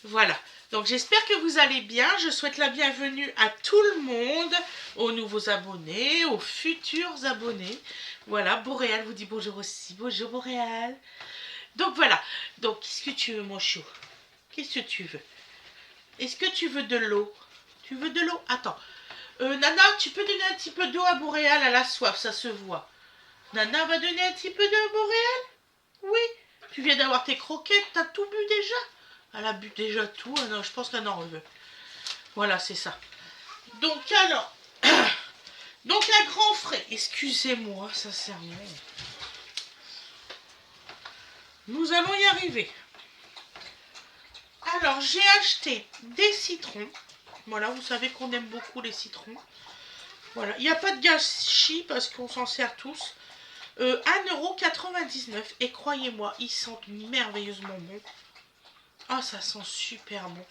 Voilà. Donc j'espère que vous allez bien. Je souhaite la bienvenue à tout le monde, aux nouveaux abonnés, aux futurs abonnés. Voilà, Boréal vous dit bonjour aussi. Bonjour Boréal. Donc voilà. Donc qu'est-ce que tu veux mon chou? Qu'est-ce que tu veux? Est-ce que tu veux de l'eau? Tu veux de l'eau? Attends. Nana, tu peux donner un petit peu d'eau à Boréal, elle a soif, ça se voit. Nana va donner un petit peu d'eau à Boréal? Oui. Tu viens d'avoir tes croquettes, t'as tout bu déjà? Elle a bu déjà tout, non, je pense qu'elle en veut. Voilà, c'est ça. Donc alors, donc un grand frais, excusez-moi, sincèrement. Nous allons y arriver. Alors, j'ai acheté des citrons. Voilà, vous savez qu'on aime beaucoup les citrons. Voilà, il n'y a pas de gâchis parce qu'on s'en sert tous. 1,99 € et croyez-moi, ils sentent merveilleusement bon. Ah, ça sent super bon.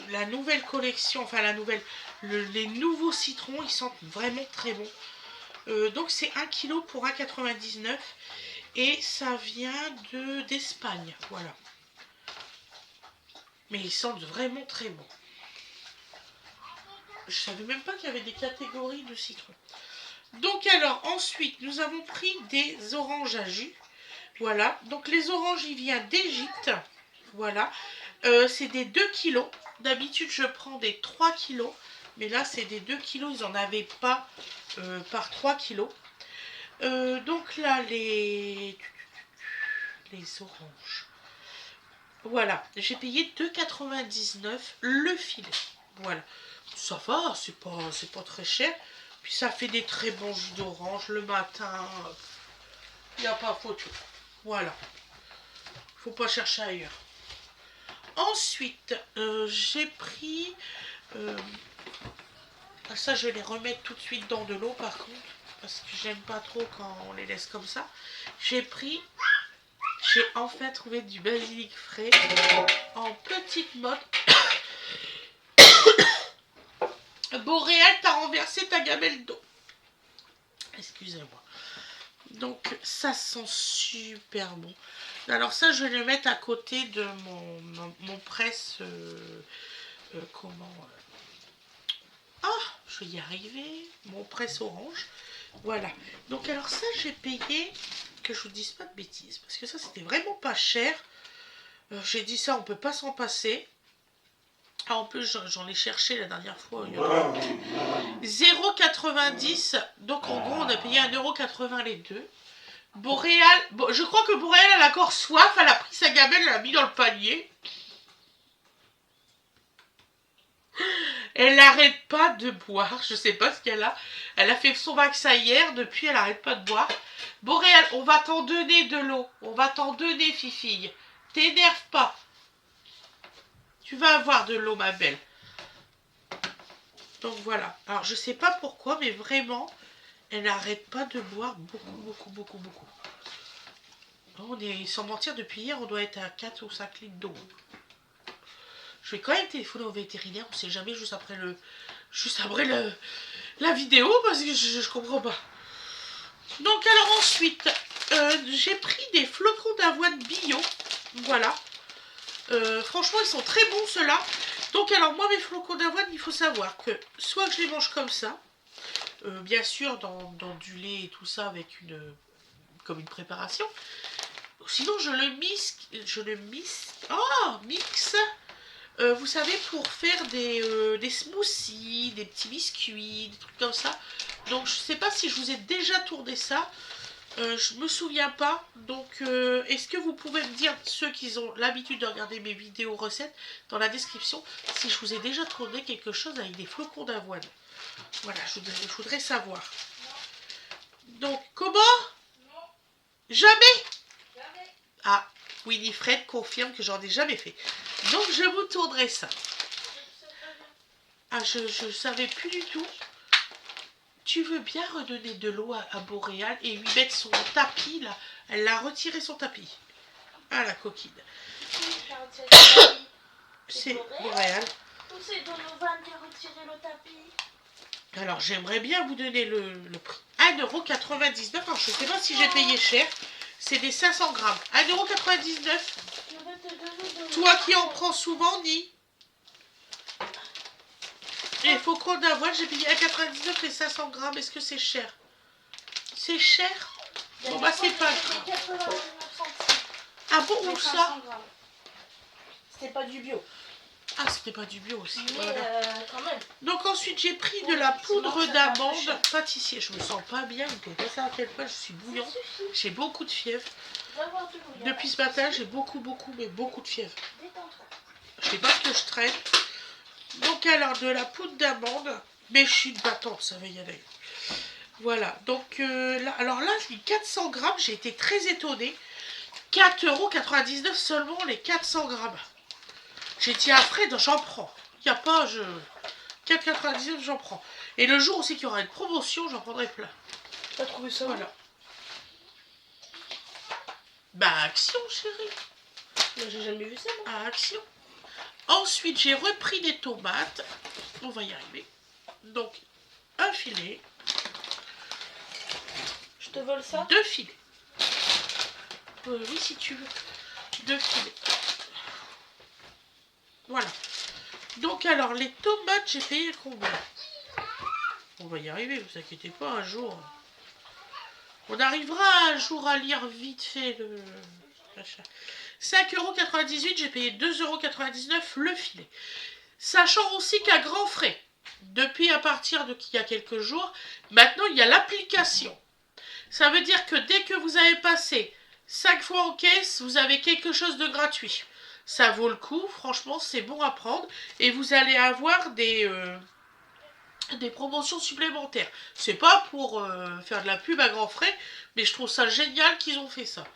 La nouvelle collection, enfin les nouveaux citrons, ils sentent vraiment très bon. Donc c'est 1 kg pour 1,99 € et ça vient d'Espagne, voilà. Mais ils sentent vraiment très bon. Je savais même pas qu'il y avait des catégories de citrons. Donc alors ensuite nous avons pris des oranges à jus. Voilà, donc les oranges ils viennent d'Égypte. Voilà, c'est des 2 kilos. D'habitude je prends des 3 kilos. Mais là c'est des 2 kilos, ils n'en avaient pas par 3 kilos. Donc là les oranges. Voilà, j'ai payé 2,99 € le filet. Voilà, ça va, c'est pas très cher. Puis ça fait des très bons jus d'orange le matin. Il n'y a pas photo. Voilà. Faut pas chercher ailleurs. Ensuite, j'ai pris... ça, je vais les remettre tout de suite dans de l'eau par contre. Parce que j'aime pas trop quand on les laisse comme ça. J'ai enfin trouvé du basilic frais en petite mode. Boréal, t'as renversé ta gamelle d'eau. Excusez-moi. Donc ça sent super bon. Alors ça je vais le mettre à côté de mon presse. Je vais y arriver. Mon presse orange. Voilà. Donc alors ça j'ai payé, que je vous dise pas de bêtises, parce que ça c'était vraiment pas cher. J'ai dit ça, on peut pas s'en passer. Ah, en plus j'en ai cherché la dernière fois. 0,90 €. Donc en gros on a payé 1,80 € les deux. Boréal, je crois que Boréal elle a encore soif, elle a pris sa gamelle, elle l'a mis dans le panier. Elle n'arrête pas de boire, je sais pas ce qu'elle a. Elle a fait son vaccin hier, depuis elle n'arrête pas de boire. Boréal, on va t'en donner de l'eau, on va t'en donner fifille. T'énerve pas. Tu vas avoir de l'eau ma belle. Donc voilà, alors je sais pas pourquoi, mais vraiment, elle n'arrête pas de boire beaucoup. On est, sans mentir, depuis hier, on doit être à 4 ou 5 litres d'eau. Je vais quand même téléphoner au vétérinaire, on sait jamais, juste après la vidéo, parce que je comprends pas. Donc alors ensuite, j'ai pris des flocons d'avoine bio. Voilà. Franchement, ils sont très bons ceux-là. Donc alors moi, mes flocons d'avoine, il faut savoir que soit je les mange comme ça, bien sûr dans du lait et tout ça avec comme une préparation. Sinon je le mixe, vous savez, pour faire des smoothies, des petits biscuits, des trucs comme ça. Donc je sais pas si je vous ai déjà tourné ça. Je me souviens pas. Donc est-ce que vous pouvez me dire, ceux qui ont l'habitude de regarder mes vidéos recettes, dans la description, si je vous ai déjà tourné quelque chose avec des flocons d'avoine. Voilà, je voudrais savoir. Donc comment? Jamais? Ah, Winifred confirme que j'en ai jamais fait. Donc je vous tournerai ça. Ah, je savais plus du tout. Tu veux bien redonner de l'eau à Boréal et lui mettre son tapis là? Elle a retiré son tapis. Ah, la coquine. C'est Boréal. C'est Donovan qui a retiré le tapis. Alors j'aimerais bien vous donner le prix. 1,99 €. Alors je ne sais pas si j'ai payé cher. C'est des 500 grammes. 1,99 €. Je vais te donner de Toi qui en prends souvent, Ni. Et flocons d'avoine, j'ai payé à 99 les 500 grammes. Est-ce que c'est cher? C'est cher? Bon bah c'est pas grave. 99 centimes. Ah bon, où Mais ça? 500 grammes. C'était pas du bio. Ah, c'était pas du bio aussi. Mais Voilà. quand même. Donc ensuite, j'ai pris de Ouais, la effectivement, poudre ça fait d'amande cher. pâtissier. Je me sens pas bien, vous pouvez pas savoir à quel point je suis bouillante. Ça suffit J'ai beaucoup de fièvre. d'avoir de l'eau. y a Depuis ce pas de matin, souci. j'ai beaucoup de fièvre. Détends-toi. Je sais pas ce que je traîne. Donc alors, de la poudre d'amande. Mais je suis une battante, ça va y aller. Voilà, donc là, alors là, les 400 grammes, j'ai été très étonnée. 4,99 € seulement les 400 grammes. J'ai dit à Fred, j'en prends. Il n'y a pas, 4,99 j'en prends. Et le jour aussi qu'il y aura une promotion, j'en prendrai plein. T'as trouvé ça? Voilà. Bah, Action, chérie. Moi, j'ai jamais vu ça, moi. À Action. Ensuite, j'ai repris des tomates. On va y arriver. Donc, un filet. Je te vole ça? 2 filets. Oui, si tu veux. 2 filets. Voilà. Donc, alors, les tomates, j'ai payé combien? On va y arriver, vous inquiétez pas, un jour. On arrivera un jour à lire vite fait le machin. 5,98 €, j'ai payé 2,99 € le filet. Sachant aussi qu'à grands frais, depuis à partir de qu'il y a quelques jours, maintenant il y a l'application. Ça veut dire que dès que vous avez passé 5 fois en caisse, vous avez quelque chose de gratuit. Ça vaut le coup, franchement, c'est bon à prendre. Et vous allez avoir des promotions supplémentaires. C'est pas pour faire de la pub à grands frais, mais je trouve ça génial qu'ils ont fait ça.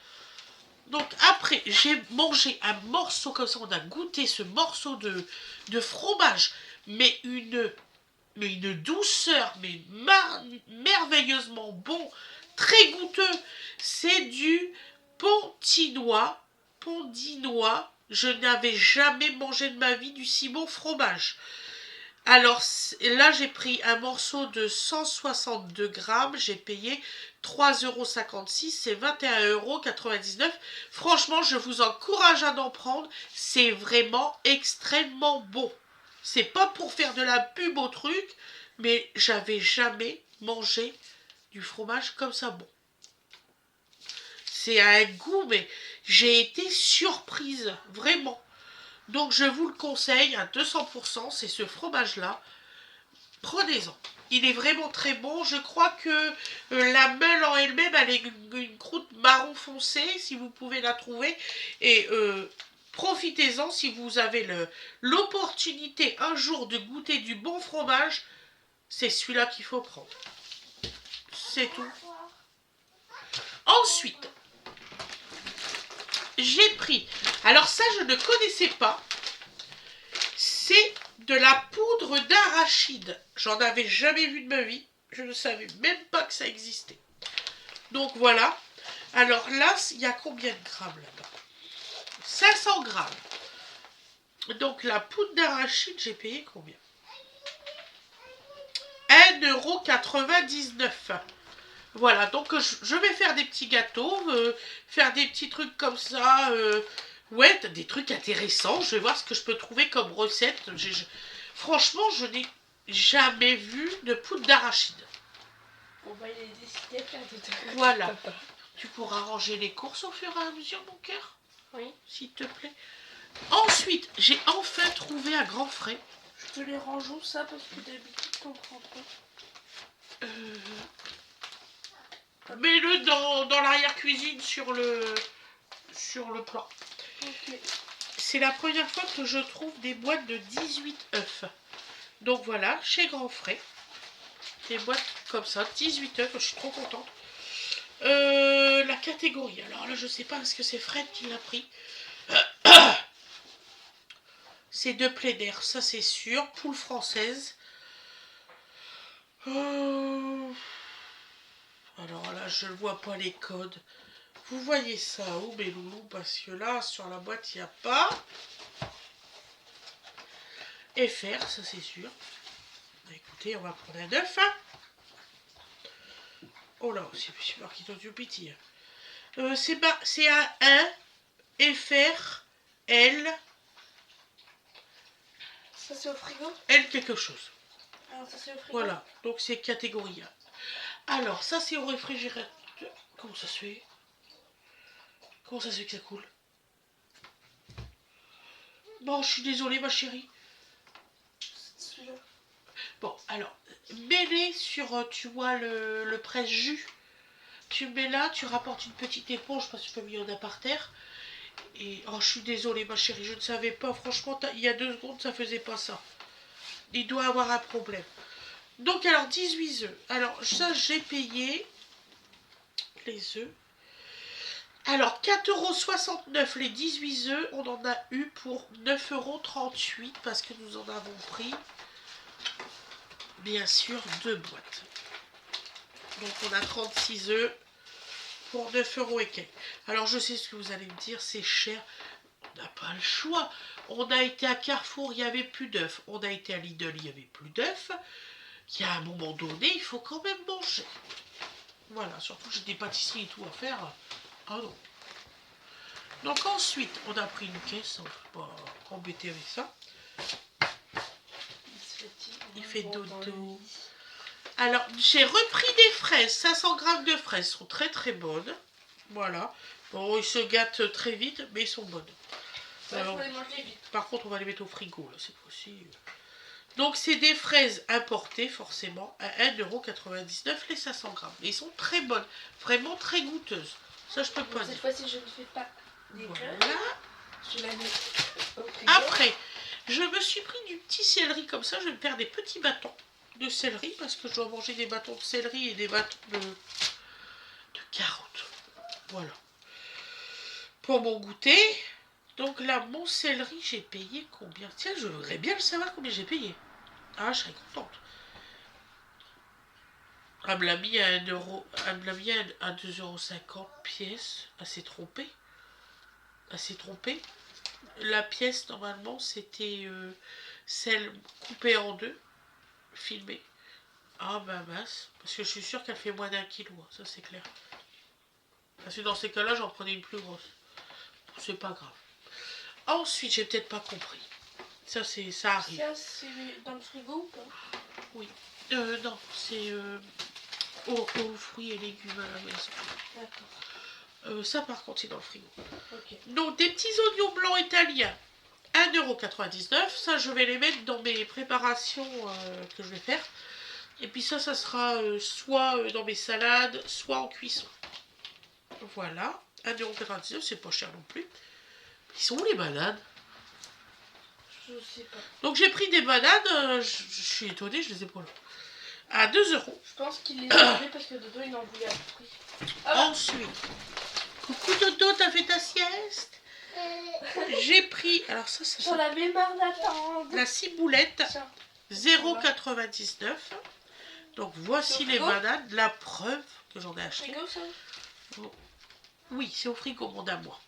Donc après, j'ai mangé un morceau comme ça, on a goûté ce morceau de fromage, mais une douceur, mais merveilleusement bon, très goûteux. C'est du pondinois. Je n'avais jamais mangé de ma vie du si bon fromage. Alors là, j'ai pris un morceau de 162 grammes, j'ai payé 3,56 €, c'est 21,99 €. Franchement, je vous encourage à en prendre, c'est vraiment extrêmement bon. C'est pas pour faire de la pub au truc, mais j'avais jamais mangé du fromage comme ça bon. C'est un goût, mais j'ai été surprise, vraiment. Donc je vous le conseille à 200%, c'est ce fromage-là. Prenez-en. Il est vraiment très bon. Je crois que la meule en elle-même, elle est une croûte marron foncé, si vous pouvez la trouver. Et profitez-en si vous avez l'opportunité un jour de goûter du bon fromage. C'est celui-là qu'il faut prendre. C'est tout. Ensuite, j'ai pris, alors ça je ne connaissais pas, c'est de la poudre d'arachide. J'en avais jamais vu de ma vie, je ne savais même pas que ça existait. Donc voilà, alors là, il y a combien de grammes là-bas? 500 grammes. Donc la poudre d'arachide, j'ai payé combien? 1,99 €. Voilà, donc je vais faire des petits gâteaux, faire des petits trucs comme ça, ouais, des trucs intéressants. Je vais voir ce que je peux trouver comme recette. Franchement, je n'ai jamais vu de poudre d'arachide. Bon, bah, il est décidé à faire des trucs. Voilà. Tu pourras ranger les courses au fur et à mesure, mon cœur, Oui. s'il te plaît. Ensuite, j'ai enfin trouvé à grands frais. Je te les range où ça parce que d'habitude t'en prends pas. Mets-le dans l'arrière-cuisine sur le plan. Ok. C'est la première fois que je trouve des boîtes de 18 œufs. Donc voilà, chez Grand Frais. Des boîtes comme ça, 18 œufs, je suis trop contente. La catégorie, alors là je sais pas parce que c'est Fred qui l'a pris. C'est de plaid-air, ça c'est sûr. Poule française. Alors là, je ne vois pas les codes. Vous voyez ça où, mes loulous? Parce que là, sur la boîte, il n'y a pas. FR, ça c'est sûr. Écoutez, on va prendre un œuf. Hein. Oh là, c'est marqué dans du petit. C'est un 1, FR, L, Ça c'est au frigo? N quelque chose. Alors ça c'est au frigo? Voilà, donc c'est catégorie 1. Alors, ça c'est au réfrigérateur. Comment ça se fait? Comment ça se fait que ça coule? Bon, je suis désolée ma chérie. C'est celui-là. Bon, alors, mets-les sur, tu vois, le presse-jus. Tu mets là, tu rapportes une petite éponge parce que comme il y en a par terre. Et, oh, je suis désolée ma chérie, je ne savais pas. Franchement, il y a 2 secondes, ça faisait pas ça. Il doit avoir un problème. Donc, alors, 18 œufs. Alors, ça, j'ai payé les œufs. Alors, 4,69 € les 18 œufs. On en a eu pour 9,38 € parce que nous en avons pris, bien sûr, 2 boîtes. Donc, on a 36 œufs pour 9 € et quelques. Alors, je sais ce que vous allez me dire, c'est cher. On n'a pas le choix. On a été à Carrefour, il n'y avait plus d'œufs. On a été à Lidl, il n'y avait plus d'œufs. Il y a un moment donné, il faut quand même manger. Voilà, surtout que j'ai des pâtisseries et tout à faire. Ah non. Donc ensuite, on a pris une caisse, on ne peut pas embêter avec ça. Il fait dodo. Alors, j'ai repris des fraises, 500 g de fraises, sont très très bonnes. Voilà. Bon, ils se gâtent très vite, mais ils sont bonnes. Faut les manger vite. Par contre, on va les mettre au frigo, là, cette fois-ci. Donc, c'est des fraises importées, forcément, à 1,99 € les 500 g. Mais ils sont très bonnes, vraiment très goûteuses. Ça, je peux pas dire. Cette fois-ci, je ne fais pas d'erreur. Voilà. Je la mets au frigo. Après, je me suis pris du petit céleri comme ça. Je vais me faire des petits bâtons de céleri parce que je dois manger des bâtons de céleri et des bâtons de carottes. Voilà. Pour mon goûter. Donc là, mon céleri, j'ai payé combien? Tiens, je voudrais bien le savoir combien j'ai payé. Ah, je serais contente. Elle me l'a mis à 1 €. Elle me l'a mis à 2,50 € pièce. Elle s'est trompée. Elle s'est trompée. La pièce, normalement, c'était celle coupée en 2, filmée. Ah, bah mince. Parce que je suis sûre qu'elle fait moins d'1 kilo, hein, ça c'est clair. Parce que dans ces cas-là, j'en prenais une plus grosse. C'est pas grave. Ensuite, j'ai peut-être pas compris. Ça arrive. Ça, c'est dans le frigo ou pas? Oui. Non, c'est aux fruits et légumes à la maison. D'accord. Ça, par contre, c'est dans le frigo. Ok. Donc, des petits oignons blancs italiens. 1,99 €. Ça, je vais les mettre dans mes préparations que je vais faire. Et puis ça sera soit dans mes salades, soit en cuisson. Voilà. 1,99 €, c'est pas cher non plus. Ils sont où les bananes? Je sais pas. Donc j'ai pris des bananes, je suis étonnée, je les ai pas là. À 2 €. Je pense qu'il les a enlevés parce que Dodo il en voulait à tout prix. Ah. Ensuite, coucou Dodo, t'as fait ta sieste? J'ai pris, alors ça J'en avais marre d'attendre. la ciboulette, Tiens. 0,99 €. Donc voici les bananes, la preuve que j'en ai acheté. Frigo, ça? Oui, c'est au frigo, mon amour.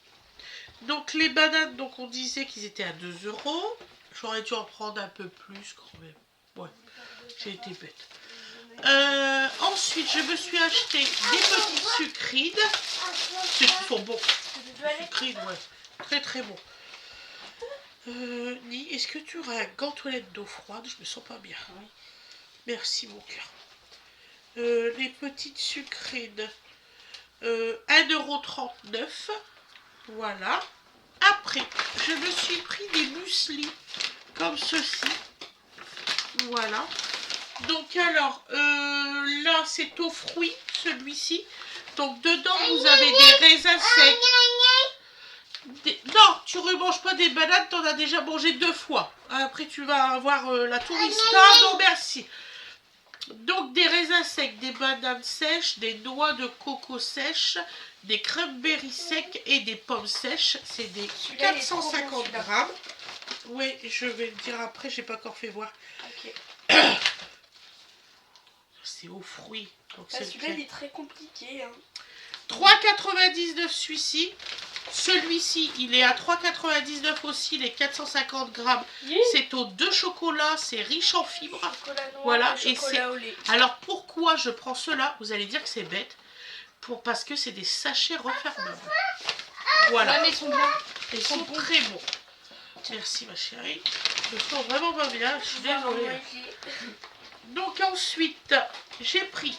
Donc les bananes, donc on disait qu'ils étaient à 2 €. J'aurais dû en prendre un peu plus quand même. Ouais, j'ai été bête. Ensuite, je me suis acheté des petites sucrides. Ceux qui sont bons. Sucrides, ouais. Très très bons. Ni, est-ce que tu auras un gant toilette d'eau froide? Je me sens pas bien. Oui. Merci mon cœur. Les petites sucrides. 1,39 €. Voilà. Après, je me suis pris des mueslis comme ceci. Voilà. Donc alors, là c'est aux fruits, celui-ci. Donc dedans vous avez des raisins secs. Non, tu ne remanges pas des bananes, tu en as déjà mangé 2 fois. Après tu vas avoir la tourista. Non merci. Donc des raisins secs, des bananes sèches, des noix de coco sèches, des cranberries secs et des pommes sèches. C'est des 450 grammes. Oui, je vais le dire après, j'ai pas encore fait voir. Ok. C'est aux fruits. Celui-là il est très compliqué. Hein. 3,99 € celui-ci. Celui-ci, il est à 3,99 € aussi, les 450 grammes. C'est aux 2 chocolats, c'est riche en fibres. Chocolat noir, voilà, et chocolat au lait. Alors pourquoi je prends cela? Vous allez dire que c'est bête. Parce que c'est des sachets refermables. Voilà. Ouais, mais ils sont bien. Ils sont très bons. Merci ma chérie. Je me sens vraiment pas bien, je suis désolée. Donc ensuite, j'ai pris,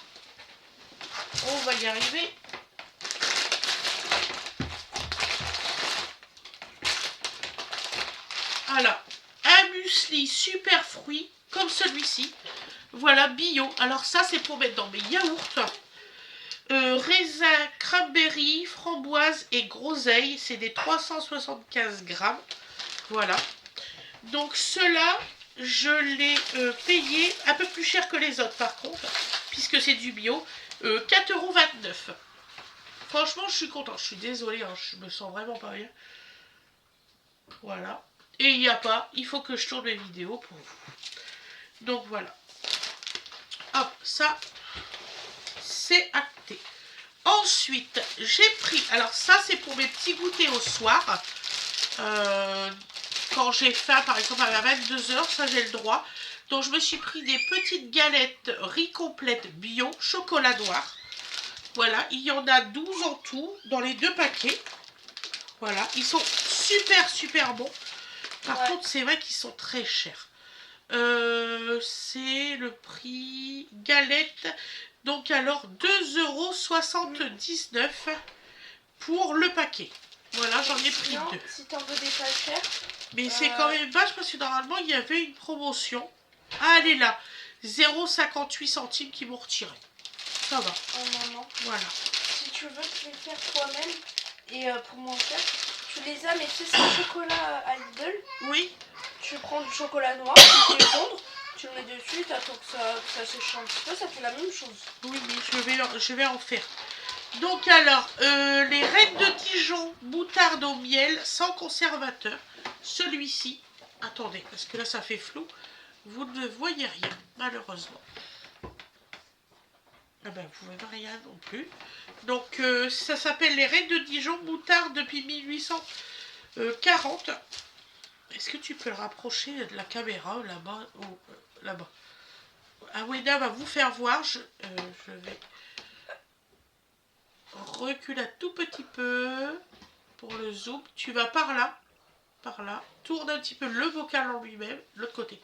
on va y arriver, voilà, un muesli super fruit, comme celui-ci, voilà, bio. Alors ça, c'est pour mettre dans mes yaourts, raisin, cranberry, framboise et groseille, c'est des 375 grammes, voilà. Donc ceux-là, je l'ai payé un peu plus cher que les autres par contre, puisque c'est du bio, 4,29 €. Franchement, je suis contente. Je suis désolée, hein, je me sens vraiment pas bien. Voilà. Et il n'y a pas, il faut que je tourne mes vidéos pour vous. Donc voilà. Hop, ça, c'est acté. Ensuite, j'ai pris, alors ça c'est pour mes petits goûters au soir. Quand j'ai faim, par exemple à 22 h, ça j'ai le droit. Donc je me suis pris des petites galettes riz complète bio, chocolat noir. Voilà, il y en a 12 en tout dans les 2 paquets. Voilà, ils sont super bons. Par contre, c'est vrai qu'ils sont très chers. C'est le prix galette. Donc alors 2,79 € pour le paquet. Voilà, j'en ai pris 2. Si t'en veux des pas chers. Mais c'est quand même vache parce que normalement il y avait une promotion. Ah, elle est là. 0,58 centimes qui m'ont retiré. Ça va. Oh non. Voilà. Si tu veux, tu les faire toi-même. Et pour mon cher, tu les as, mais tu sais, c'est le chocolat à Lidl. Oui. Tu prends du chocolat noir, tu le fais fondre, tu le mets dessus, t'attends que ça sèche un petit peu, ça fait la même chose. Oui, mais je vais en faire. Donc alors, les Reines de Dijon, moutarde au miel, sans conservateur. Celui-ci, attendez, parce que là ça fait flou. Vous ne voyez rien, malheureusement. Ah ben, vous ne voyez rien non plus. Donc, ça s'appelle les Reines de Dijon, moutarde depuis 1840. Est-ce que tu peux le rapprocher de la caméra, là-bas, là-bas? Ah, Weda va vous faire voir. Je vais reculer un tout petit peu pour le zoom. Tu vas par là. Tourne un petit peu le bocal en lui-même, l'autre côté.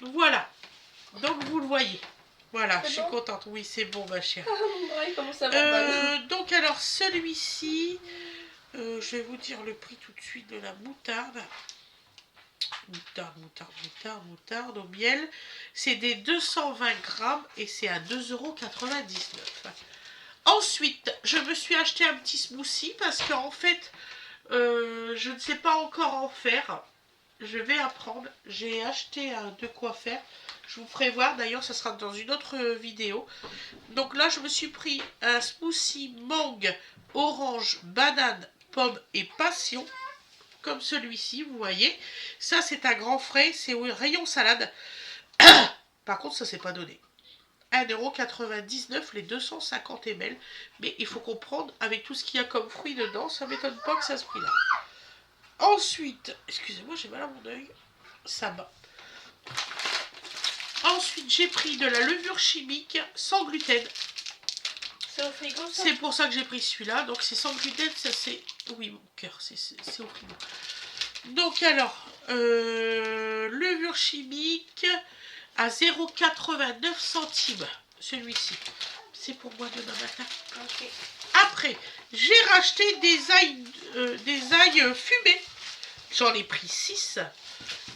Voilà. Donc vous le voyez. Voilà, je suis contente. Oui, c'est bon, ma chère. Comment ça va donc alors celui-ci, je vais vous dire le prix tout de suite de la moutarde. Moutarde au miel. C'est des 220 grammes et c'est à 2,99 €. Ensuite, je me suis acheté un petit smoothie parce qu'en fait, je ne sais pas encore en faire. Je vais apprendre. J'ai acheté de quoi faire. Je vous ferai voir. D'ailleurs, ça sera dans une autre vidéo. Donc là, je me suis pris un smoothie mangue, orange, banane, pomme et passion. Comme celui-ci, vous voyez. Ça, c'est un grand frais. C'est au rayon salade. Par contre, ça, c'est pas donné. 1,99 € les 250 ml. Mais il faut comprendre, avec tout ce qu'il y a comme fruits dedans, ça ne m'étonne pas que ça se prix là. Ensuite, excusez-moi, j'ai mal à mon œil. Ça va. Ensuite, j'ai pris de la levure chimique sans gluten. C'est au frigo, ça? C'est pour ça que j'ai pris celui-là. Donc, c'est sans gluten, ça c'est... Oui, mon cœur, c'est au frigo. Donc, alors, levure chimique à 0,89 centimes. Celui-ci. C'est pour moi demain matin. Ok. Après, j'ai racheté des ails fumés. J'en ai pris 6.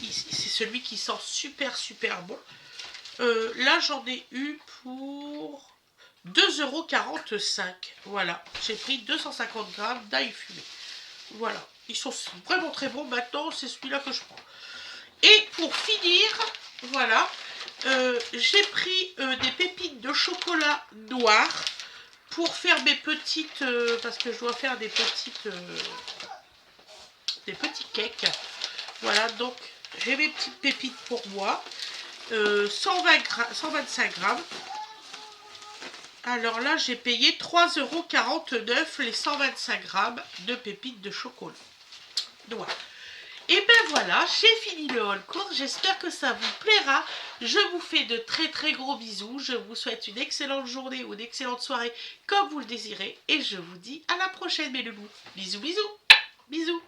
C'est celui qui sent super bon. Là, j'en ai eu pour 2,45 €. Voilà, j'ai pris 250 grammes d'ail fumé. Voilà, ils sont vraiment très bons. Maintenant, c'est celui-là que je prends. Et pour finir, voilà, j'ai pris des pépites de chocolat noir pour faire mes petites... parce que je dois faire des petits cakes. Voilà, donc j'ai mes petites pépites pour moi. 125 grammes. Alors là, j'ai payé 3,49 € les 125 grammes de pépites de chocolat. Voilà. Et ben voilà, j'ai fini le haul court. J'espère que ça vous plaira. Je vous fais de très gros bisous. Je vous souhaite une excellente journée ou une excellente soirée comme vous le désirez. Et je vous dis à la prochaine mes loulous. Bisous. Bisous.